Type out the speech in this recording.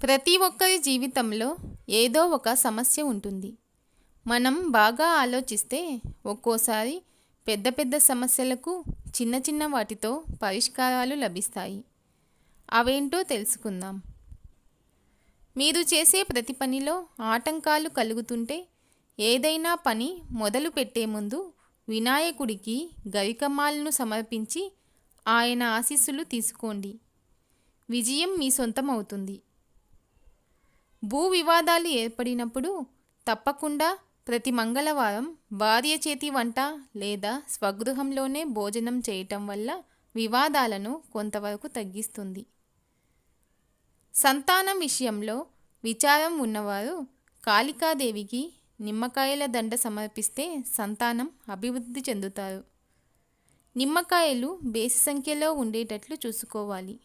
ప్రతి ఒక్కరి జీవితంలో ఏదో ఒక సమస్య ఉంటుంది. మనం బాగా ఆలోచిస్తే ఒక్కోసారి పెద్ద పెద్ద సమస్యలకు చిన్న చిన్న వాటితో పరిష్కారాలు లభిస్తాయి. అవేంటో తెలుసుకుందాం. మీరు చేసే ప్రతి పనిలో ఆటంకాలు కలుగుతుంటే ఏదైనా పని మొదలు పెట్టే ముందు వినాయకుడికి గరికమాలను సమర్పించి ఆయన ఆశీస్సులు తీసుకోండి. విజయం మీ సొంతం అవుతుంది. భూ వివాదాలు ఏర్పడినప్పుడు తప్పకుండా ప్రతి మంగళవారం భార్య చేతి వంట లేదా స్వగృహంలోనే భోజనం చేయటం వల్ల వివాదాలను కొంతవరకు తగ్గిస్తుంది. సంతానం విషయంలో విచారం ఉన్నవారు కాళికాదేవికి నిమ్మకాయల దండ సమర్పిస్తే సంతానం అభివృద్ధి చెందుతారు. నిమ్మకాయలు బేసి సంఖ్యలో ఉండేటట్లు చూసుకోవాలి.